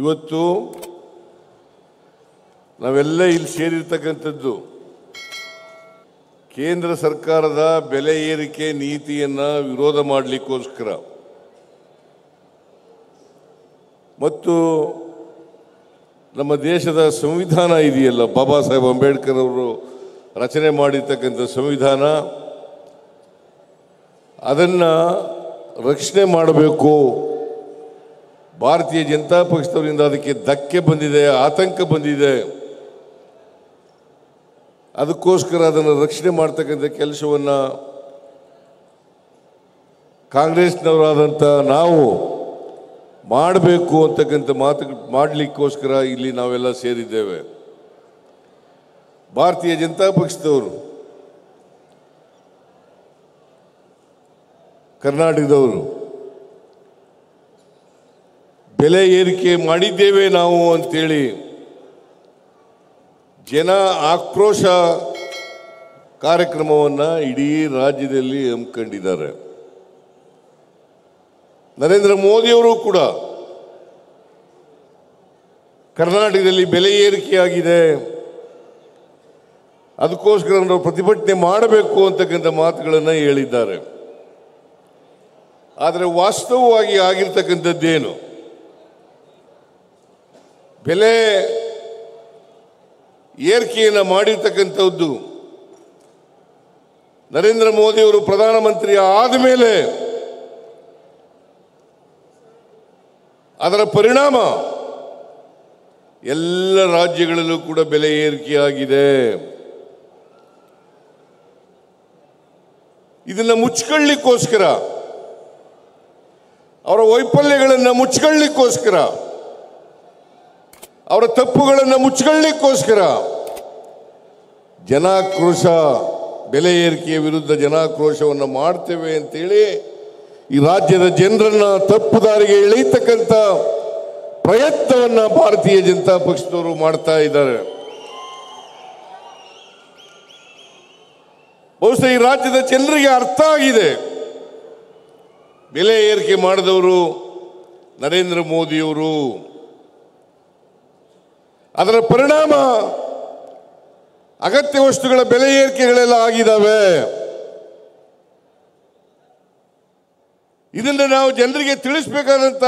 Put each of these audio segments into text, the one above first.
ಇವತ್ತು ನಾವೆಲ್ಲ ಇಲ್ಲಿ ಸೇರಿರ್ತಕ್ಕಂಥದ್ದು ಕೇಂದ್ರ ಸರ್ಕಾರದ ಬೆಲೆ ಏರಿಕೆ ನೀತಿಯನ್ನು ವಿರೋಧ ಮಾಡಲಿಕ್ಕೋಸ್ಕರ ಮತ್ತು ನಮ್ಮ ದೇಶದ ಸಂವಿಧಾನ ಇದೆಯಲ್ಲ, ಬಾಬಾ ಸಾಹೇಬ್ ಅಂಬೇಡ್ಕರ್ ಅವರು ರಚನೆ ಮಾಡಿರ್ತಕ್ಕಂಥ ಸಂವಿಧಾನ, ಅದನ್ನು ರಕ್ಷಣೆ ಮಾಡಬೇಕು. ಭಾರತೀಯ ಜನತಾ ಪಕ್ಷದವರಿಂದ ಅದಕ್ಕೆ ಧಕ್ಕೆ ಬಂದಿದೆ, ಆತಂಕ ಬಂದಿದೆ. ಅದಕ್ಕೋಸ್ಕರ ಅದನ್ನು ರಕ್ಷಣೆ ಮಾಡ್ತಕ್ಕಂಥ ಕೆಲಸವನ್ನು ಕಾಂಗ್ರೆಸ್ನವರಾದಂಥ ನಾವು ಮಾಡಬೇಕು ಅಂತಕ್ಕಂಥ ಮಾಡಲಿಕ್ಕೋಸ್ಕರ ಇಲ್ಲಿ ನಾವೆಲ್ಲ ಸೇರಿದ್ದೇವೆ. ಭಾರತೀಯ ಜನತಾ ಪಕ್ಷದವರು, ಕರ್ನಾಟಕದವರು ಬೆಲೆ ಏರಿಕೆ ಮಾಡಿದ್ದೇವೆ ನಾವು ಅಂತೇಳಿ ಜನ ಆಕ್ರೋಶ ಕಾರ್ಯಕ್ರಮವನ್ನು ಇಡೀ ರಾಜ್ಯದಲ್ಲಿ ಹಮ್ಮಿಕೊಂಡಿದ್ದಾರೆ. ನರೇಂದ್ರ ಮೋದಿಯವರು ಕೂಡ ಕರ್ನಾಟಕದಲ್ಲಿ ಬೆಲೆ ಏರಿಕೆಯಾಗಿದೆ, ಅದಕ್ಕೋಸ್ಕರ ನಾವು ಪ್ರತಿಭಟನೆ ಮಾಡಬೇಕು ಅಂತಕ್ಕಂಥ ಮಾತುಗಳನ್ನು ಹೇಳಿದ್ದಾರೆ. ಆದರೆ ವಾಸ್ತವವಾಗಿ ಆಗಿರ್ತಕ್ಕಂಥದ್ದೇನು? ಬೆಲೆ ಏರಿಕೆಯನ್ನು ಮಾಡಿರ್ತಕ್ಕಂಥದ್ದು ನರೇಂದ್ರ ಮೋದಿಯವರು ಪ್ರಧಾನಮಂತ್ರಿ ಆದ ಮೇಲೆ ಅದರ ಪರಿಣಾಮ ಎಲ್ಲ ರಾಜ್ಯಗಳಲ್ಲೂ ಕೂಡ ಬೆಲೆ ಏರಿಕೆಯಾಗಿದೆ. ಇದನ್ನು ಮುಚ್ಚಿಕೊಳ್ಳಿಕ್ಕೋಸ್ಕರ, ಅವರ ವೈಫಲ್ಯಗಳನ್ನು ಮುಚ್ಚಿಕೊಳ್ಳಿಕ್ಕೋಸ್ಕರ, ಅವರ ತಪ್ಪುಗಳನ್ನು ಮುಚ್ಚಿಕೊಳ್ಳಿಕ್ಕೋಸ್ಕರ ಜನಾಕ್ರೋಶ, ಬೆಲೆ ಏರಿಕೆಯ ವಿರುದ್ಧ ಜನಾಕ್ರೋಶವನ್ನು ಮಾಡ್ತೇವೆ ಅಂತೇಳಿ ಈ ರಾಜ್ಯದ ಜನರನ್ನ ತಪ್ಪು ದಾರಿಗೆ ಎಳೆಯತಕ್ಕಂಥ ಪ್ರಯತ್ನವನ್ನು ಭಾರತೀಯ ಜನತಾ ಪಕ್ಷದವರು ಮಾಡ್ತಾ ಇದ್ದಾರೆ. ಬಹುಶಃ ಈ ರಾಜ್ಯದ ಜನರಿಗೆ ಅರ್ಥ ಆಗಿದೆ, ಬೆಲೆ ಏರಿಕೆ ಮಾಡಿದವರು ನರೇಂದ್ರ ಮೋದಿಯವರು. ಅದರ ಪರಿಣಾಮ ಅಗತ್ಯ ವಸ್ತುಗಳ ಬೆಲೆ ಏರಿಕೆಗಳೆಲ್ಲ ಆಗಿದ್ದಾವೆ. ಇದನ್ನು ನಾವು ಜನರಿಗೆ ತಿಳಿಸಬೇಕಾದಂಥ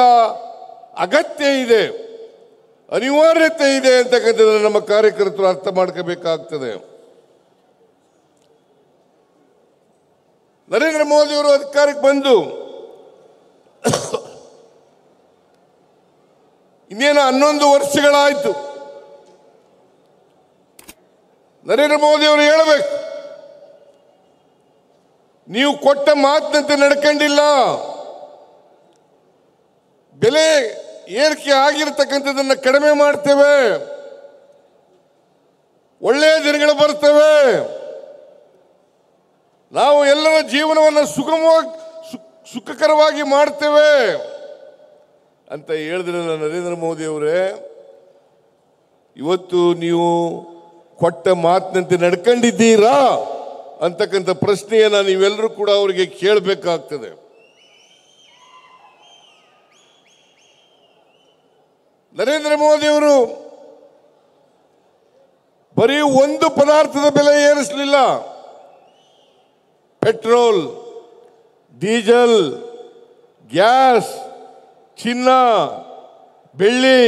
ಅಗತ್ಯ ಇದೆ, ಅನಿವಾರ್ಯತೆ ಇದೆ ಅಂತಕ್ಕಂಥದ್ದನ್ನು ನಮ್ಮ ಕಾರ್ಯಕರ್ತರು ಅರ್ಥ ಮಾಡ್ಕೋಬೇಕಾಗ್ತದೆ. ನರೇಂದ್ರ ಮೋದಿಯವರು ಅಧಿಕಾರಕ್ಕೆ ಬಂದು ಇನ್ನೇನು 11 ವರ್ಷಗಳಾಯಿತು. ನರೇಂದ್ರ ಮೋದಿಯವರು ಹೇಳಬೇಕು, ನೀವು ಕೊಟ್ಟ ಮಾತಿನಂತೆ ನಡ್ಕೊಂಡಿಲ್ಲ, ಬೆಲೆ ಏರಿಕೆ ಆಗಿರತಕ್ಕಂಥದ್ದನ್ನು ಕಡಿಮೆ ಮಾಡ್ತೇವೆ, ಒಳ್ಳೆಯ ದಿನಗಳು ಬರ್ತವೆ, ನಾವು ಎಲ್ಲರ ಜೀವನವನ್ನು ಸುಖಕರವಾಗಿ ಮಾಡ್ತೇವೆ ಅಂತ ಹೇಳಿದ್ರಲ್ಲ ನರೇಂದ್ರ ಮೋದಿ ಅವರೇ. ಇವತ್ತು ನೀವು ಕೊಟ್ಟ ಮಾತಿನಂತೆ ನಡ್ಕೊಂಡಿದ್ದೀರಾ ಅಂತಕ್ಕಂಥ ಪ್ರಶ್ನೆಯನ್ನು ನೀವೆಲ್ಲರೂ ಕೂಡ ಅವರಿಗೆ ಕೇಳಬೇಕಾಗ್ತದೆ. ನರೇಂದ್ರ ಮೋದಿ ಅವರು ಬರೀ ಒಂದು ಪದಾರ್ಥದ ಬೆಲೆ ಏರಿಸಲಿಲ್ಲ. ಪೆಟ್ರೋಲ್, ಡೀಸೆಲ್, ಗ್ಯಾಸ್, ಚಿನ್ನ, ಬೆಳ್ಳಿ,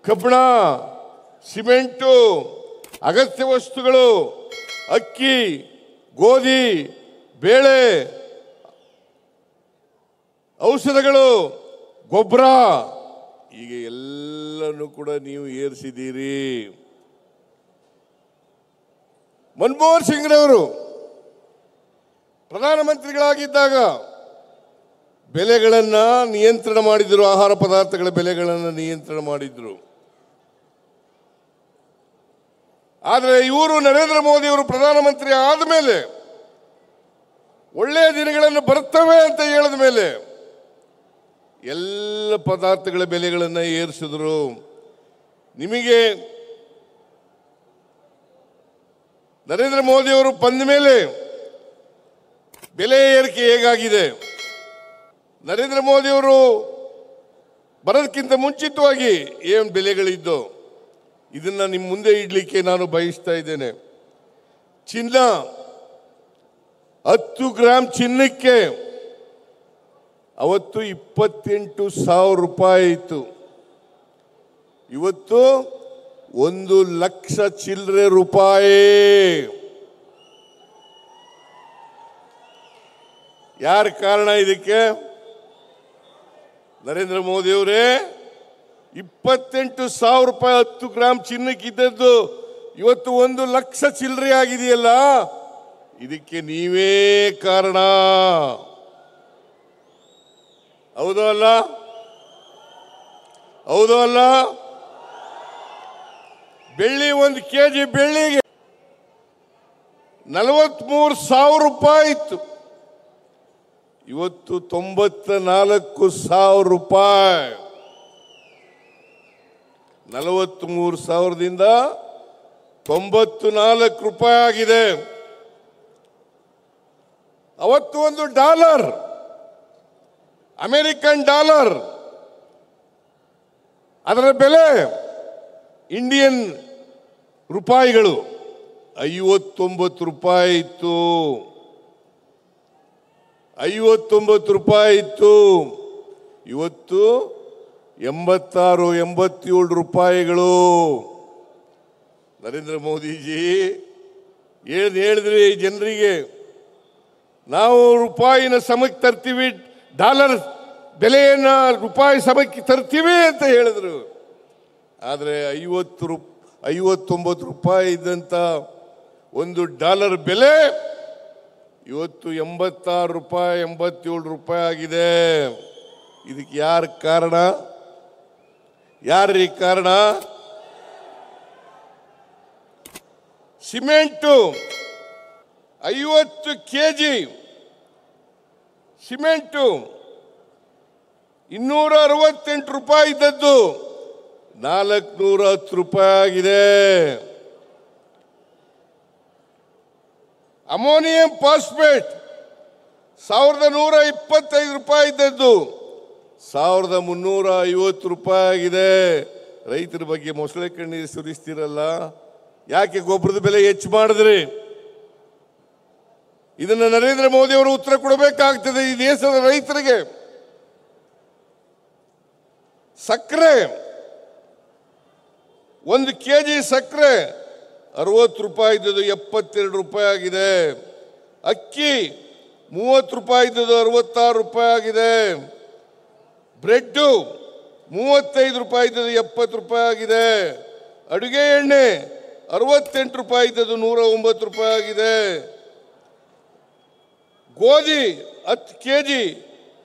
ಕಬ್ಬಿಣ, ಸಿಮೆಂಟು, ಅಗತ್ಯ ವಸ್ತುಗಳು, ಅಕ್ಕಿ, ಗೋಧಿ, ಬೇಳೆ, ಔಷಧಗಳು, ಗೊಬ್ಬರ, ಈಗ ಎಲ್ಲನೂ ಕೂಡ ನೀವು ಏರಿಸಿದ್ದೀರಿ. ಮನಮೋಹನ್ ಸಿಂಗ್ರವರು ಪ್ರಧಾನಮಂತ್ರಿಗಳಾಗಿದ್ದಾಗ ಬೆಲೆಗಳನ್ನು ನಿಯಂತ್ರಣ ಮಾಡಿದ್ರು, ಆಹಾರ ಪದಾರ್ಥಗಳ ಬೆಲೆಗಳನ್ನು ನಿಯಂತ್ರಣ ಮಾಡಿದ್ರು. ಆದರೆ ಇವರು ನರೇಂದ್ರ ಮೋದಿ ಅವರು ಪ್ರಧಾನಮಂತ್ರಿ ಆದ ಮೇಲೆ, ಒಳ್ಳೆಯ ದಿನಗಳನ್ನು ಬರ್ತವೆ ಅಂತ ಹೇಳಿದ ಮೇಲೆ ಎಲ್ಲ ಪದಾರ್ಥಗಳ ಬೆಲೆಗಳನ್ನು ಏರಿಸಿದ್ರು. ನಿಮಗೆ ನರೇಂದ್ರ ಮೋದಿ ಅವರು ಬಂದ ಮೇಲೆ ಬೆಲೆ ಏರಿಕೆ ಹೇಗಾಗಿದೆ? ನರೇಂದ್ರ ಮೋದಿ ಅವರು ಬರೋದಕ್ಕಿಂತ ಮುಂಚಿತವಾಗಿ ಏನು ಬೆಲೆಗಳಿದ್ದು ಇದನ್ನ ನಿಮ್ಮ ಮುಂದೆ ಇಡ್ಲಿಕ್ಕೆ ನಾನು ಬಯಸ್ತಾ ಇದ್ದೇನೆ. ಚಿನ್ನ 10 ಗ್ರಾಂ ಚಿನ್ನಕ್ಕೆ ಅವತ್ತು 28,000 ರೂಪಾಯಿ ಇತ್ತು. ಇವತ್ತು 1,00,000 ಚಿಲ್ಲರೆ ರೂಪಾಯಿ. ಯಾರ ಕಾರಣ ಇದಕ್ಕೆ? ನರೇಂದ್ರ ಮೋದಿ ಅವರೇ. 28,000 ರೂಪಾಯಿ 10 ಗ್ರಾಂ ಚಿನ್ನಕ್ಕಿದ್ದದ್ದು ಇವತ್ತು 1,00,000 ಚಿಲ್ಲರೆ ಆಗಿದೆಯಲ್ಲ, ಇದಕ್ಕೆ ನೀವೇ ಕಾರಣ. ಹೌದೋ ಅಲ್ಲ? ಹೌದೋ ಅಲ್ಲ? ಬೆಳ್ಳಿ 1 kg ಬೆಳ್ಳಿಗೆ 43,000 ರೂಪಾಯಿ ಇತ್ತು. ಇವತ್ತು 94,000 ರೂಪಾಯಿ. 43,000ದಿಂದ 94 ರೂಪಾಯಿ ಆಗಿದೆ. ಅವತ್ತು ಒಂದು ಡಾಲರ್, ಅಮೆರಿಕನ್ ಡಾಲರ್, ಅದರ ಬೆಲೆ ಇಂಡಿಯನ್ ರೂಪಾಯಿಗಳು 59 ರೂಪಾಯಿ ಇತ್ತು. 59 ರೂಪಾಯಿ ಇತ್ತು. ಇವತ್ತು 86, 87 ರೂಪಾಯಿಗಳು. ನರೇಂದ್ರ ಮೋದಿಜಿ ಹೇಳಿದ್ರಿ ಜನರಿಗೆ, ನಾವು ರೂಪಾಯಿನ ಸಮಕ್ಕೆ ತರ್ತೀವಿ, ಡಾಲರ್ ಬೆಲೆಯನ್ನ ರೂಪಾಯಿ ಸಮಕ್ಕೆ ತರ್ತೀವಿ ಅಂತ ಹೇಳಿದ್ರು. ಆದರೆ 59 ರೂಪಾಯಿ ಇದ್ದಂಥ ಒಂದು ಡಾಲರ್ ಬೆಲೆ ಇವತ್ತು 86 ರೂಪಾಯಿ, 87 ರೂಪಾಯಿ ಆಗಿದೆ. ಇದಕ್ಕೆ ಯಾರ ಕಾರಣ? ಯಾರೀ ಕಾರಣ? ಸಿಮೆಂಟು 50 kg ಸಿಮೆಂಟು 268 ರೂಪಾಯಿ ಇದ್ದದ್ದು 410 ರೂಪಾಯಿ ಆಗಿದೆ. ಅಮೋನಿಯಂ ಫಾಸ್ಫೇಟ್ 1,125 ರೂಪಾಯಿ ಇದ್ದದ್ದು 1,350 ರೂಪಾಯಿ ಆಗಿದೆ. ರೈತರ ಬಗ್ಗೆ ಮೊಸಳೆ ಕಣ್ಣೀರು ಸುರಿಸ್ತಿರಲ್ಲ, ಯಾಕೆ ಗೊಬ್ಬರದ ಬೆಲೆ ಹೆಚ್ಚು ಮಾಡಿದ್ರಿ? ಇದನ್ನು ನರೇಂದ್ರ ಮೋದಿ ಅವರು ಉತ್ತರ ಕೊಡಬೇಕಾಗ್ತದೆ ಈ ದೇಶದ ರೈತರಿಗೆ. ಸಕ್ಕರೆ 1 kg ಸಕ್ಕರೆ 60 ರೂಪಾಯಿ ಇದ್ದದ್ದು 72 ರೂಪಾಯಿ ಆಗಿದೆ. ಅಕ್ಕಿ 30 ರೂಪಾಯಿ ಇದ್ದದ್ದು 66 ರೂಪಾಯಿ ಆಗಿದೆ. ಬ್ರೆಡ್ 35 ರೂಪಾಯಿ ಇದ್ದದ್ದು 70 ರೂಪಾಯಿ ಆಗಿದೆ. ಅಡುಗೆ ಎಣ್ಣೆ 68 ರೂಪಾಯಿ ಇದ್ದದ್ದು 109 ರೂಪಾಯಿ ಆಗಿದೆ. ಗೋಧಿ 10 kg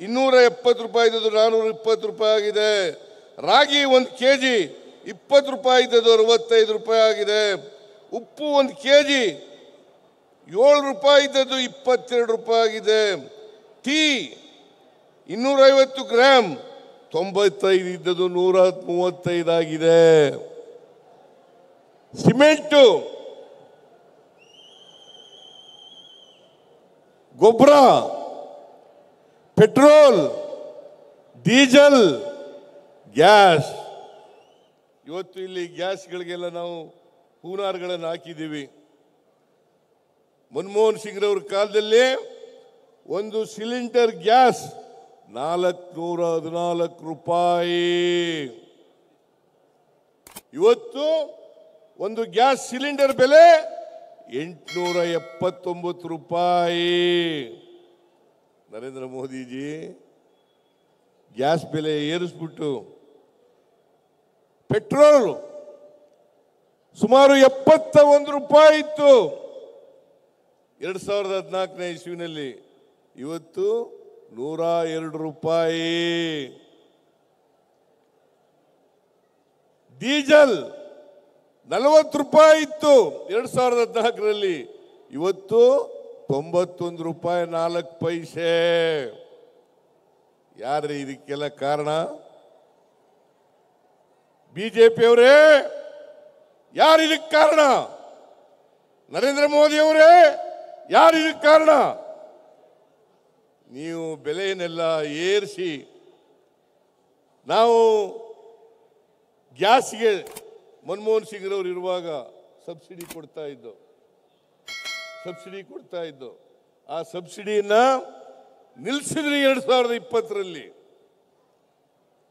270 ರೂಪಾಯಿ ಇದ್ದದ್ದು 420 ರೂಪಾಯಿ ಆಗಿದೆ. ರಾಗಿ 1 kg 20 ರೂಪಾಯಿ ಇದ್ದದ್ದು 65 ರೂಪಾಯಿ ಆಗಿದೆ. ಉಪ್ಪು 1 kg 7 ರೂಪಾಯಿ ಇದ್ದದ್ದು 22 ರೂಪಾಯಿ ಆಗಿದೆ. ಟೀ 250 ಗ್ರಾಂ 95 ಇದ್ದದ್ದು 135 ಆಗಿದೆ. ಸಿಮೆಂಟು, ಗೊಬ್ಬರ, ಪೆಟ್ರೋಲ್, ಡೀಸೆಲ್, ಗ್ಯಾಸ್. ಇವತ್ತು ಇಲ್ಲಿ ಗ್ಯಾಸ್ಗಳಿಗೆಲ್ಲ ನಾವು ಹೂನಾರ್ಗಳನ್ನು ಹಾಕಿದ್ದೀವಿ. ಮನಮೋಹನ್ ಸಿಂಗ್ರವ್ರ ಕಾಲದಲ್ಲಿ ಒಂದು ಸಿಲಿಂಡರ್ ಗ್ಯಾಸ್ 414 ರೂಪಾಯಿ. ಇವತ್ತು ಒಂದು ಗ್ಯಾಸ್ ಸಿಲಿಂಡರ್ ಬೆಲೆ 879 ರೂಪಾಯಿ. ನರೇಂದ್ರ ಮೋದಿಜಿ ಗ್ಯಾಸ್ ಬೆಲೆ ಏರಿಸ್ಬಿಟ್ಟು ಪೆಟ್ರೋಲ್ ಸುಮಾರು 71 ರೂಪಾಯಿ ಇತ್ತು 2014ನೇ ಇಸ್ವಿನಲ್ಲಿ. ಇವತ್ತು 102 ರೂಪಾಯಿ. ಡೀಸೆಲ್ 40 ರೂಪಾಯಿ ಇತ್ತು 2014ರಲ್ಲಿ. ಇವತ್ತು 91 ರೂಪಾಯಿ 4 ಪೈಸೆ. ಯಾರ್ರೀ ಇದಕ್ಕೆಲ್ಲ ಕಾರಣ? ಬಿಜೆಪಿಯವರೇ, ಯಾರು ಇದಕ್ಕೆ ಕಾರಣ? ನರೇಂದ್ರ ಮೋದಿ ಅವರೇ, ಯಾರು ಇದಕ್ಕೆ ಕಾರಣ? ನೀವು ಬೆಲೆಯನ್ನೆಲ್ಲ ಏರಿಸಿ ನಾವು ಗ್ಯಾಸ್ಗೆ ಮನಮೋಹನ್ ಸಿಂಗ್ರವರು ಇರುವಾಗ ಸಬ್ಸಿಡಿ ಕೊಡ್ತಾ ಇದ್ದು ಆ ಸಬ್ಸಿಡಿಯನ್ನ ನಿಲ್ಲಿಸಿದ್ರಿ 2020ರಲ್ಲಿ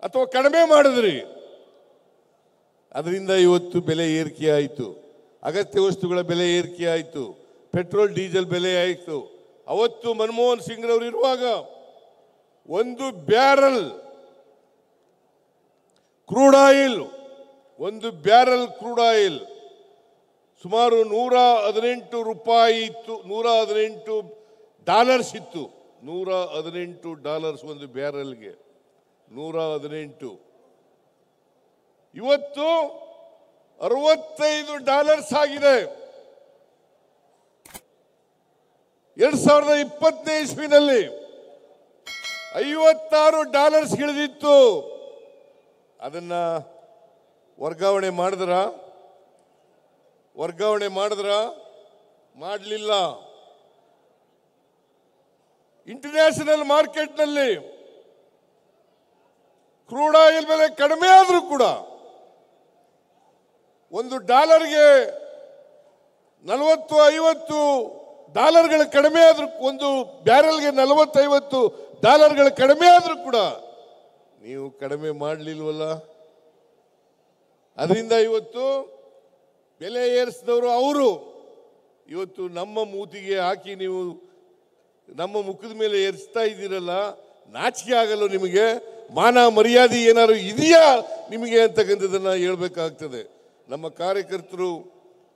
ಅಥವಾ ಕಡಿಮೆ ಮಾಡಿದ್ರಿ. ಅದರಿಂದ ಇವತ್ತು ಬೆಲೆ ಏರಿಕೆ ಆಯಿತು, ಅಗತ್ಯ ವಸ್ತುಗಳ ಬೆಲೆ ಏರಿಕೆ ಆಯಿತು, ಪೆಟ್ರೋಲ್ ಡೀಸೆಲ್ ಬೆಲೆ ಆಯಿತು. ಅವತ್ತು ಮನಮೋಹನ್ ಸಿಂಗ್ರವರು ಇರುವಾಗ ಒಂದು ಬ್ಯಾರಲ್ ಕ್ರೂಡ್ ಆಯಿಲ್ ಸುಮಾರು $118 ಇತ್ತು, $118 ಇತ್ತು. $118 ಒಂದು ಬ್ಯಾರಲ್ಗೆ, 118. ಇವತ್ತು $65 ಆಗಿದೆ. 2020ನೇ ಇಸ್ವಿನಲ್ಲಿ $56 ಇಳಿದಿತ್ತು. ಅದನ್ನ ವರ್ಗಾವಣೆ ಮಾಡಿದ್ರ ಮಾಡಲಿಲ್ಲ. ಇಂಟರ್ನ್ಯಾಷನಲ್ ಮಾರ್ಕೆಟ್ನಲ್ಲಿ ಕ್ರೂಡ್ ಆಯಿಲ್ ಬೆಲೆ ಕಡಿಮೆ ಆದರೂ ಕೂಡ $1ಗೆ $40-50 ಕಡಿಮೆ ಆದ್ರೂ, ಒಂದು ಬ್ಯಾರಲ್ಗೆ $40-50 ಕಡಿಮೆ ಆದ್ರೂ ಕೂಡ ನೀವು ಕಡಿಮೆ ಮಾಡಲಿಲ್ವಲ್ಲ. ಅದರಿಂದ ಇವತ್ತು ಬೆಲೆ ಏರಿಸಿದವರು ಅವರು. ಇವತ್ತು ನಮ್ಮ ಮೂತಿಗೆ ಹಾಕಿ ನೀವು ನಮ್ಮ ಮುಖದ ಮೇಲೆ ಏರಿಸ್ತಾ ಇದ್ದೀರಲ್ಲ, ನಾಚಿಕೆ ಆಗಲ್ಲ ನಿಮಗೆ? ಮಾನ ಮರ್ಯಾದೆ ಏನಾದ್ರು ಇದೆಯಾ ನಿಮಗೆ ಅಂತಕ್ಕಂಥದ್ದನ್ನ ಹೇಳ್ಬೇಕಾಗ್ತದೆ. ನಮ್ಮ ಕಾರ್ಯಕರ್ತರು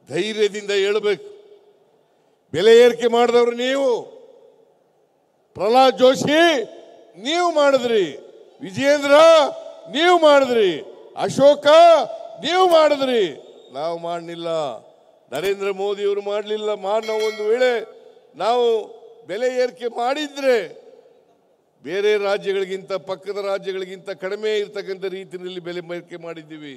ಧೈರ್ಯದಿಂದ ಹೇಳಬೇಕು. ಬೆಲೆ ಏರಿಕೆ ಮಾಡಿದವರು ನೀವು, ಪ್ರಹ್ಲಾದ್ ಜೋಶಿ ನೀವು ಮಾಡಿದ್ರಿ, ವಿಜಯೇಂದ್ರ ನೀವು ಮಾಡಿದ್ರಿ, ಅಶೋಕ ನೀವು ಮಾಡಿದ್ರಿ, ನಾವು ಮಾಡಲಿಲ್ಲ. ನರೇಂದ್ರ ಮೋದಿ ಅವರು ಮಾಡಲಿಲ್ಲ. ನಾವು ಒಂದು ವೇಳೆ ನಾವು ಬೆಲೆ ಏರಿಕೆ ಮಾಡಿದ್ರೆ ಬೇರೆ ರಾಜ್ಯಗಳಿಗಿಂತ, ಪಕ್ಕದ ರಾಜ್ಯಗಳಿಗಿಂತ ಕಡಿಮೆ ಇರ್ತಕ್ಕಂಥ ರೀತಿಯಲ್ಲಿ ಬೆಲೆ ಏರಿಕೆ ಮಾಡಿದ್ದೀವಿ.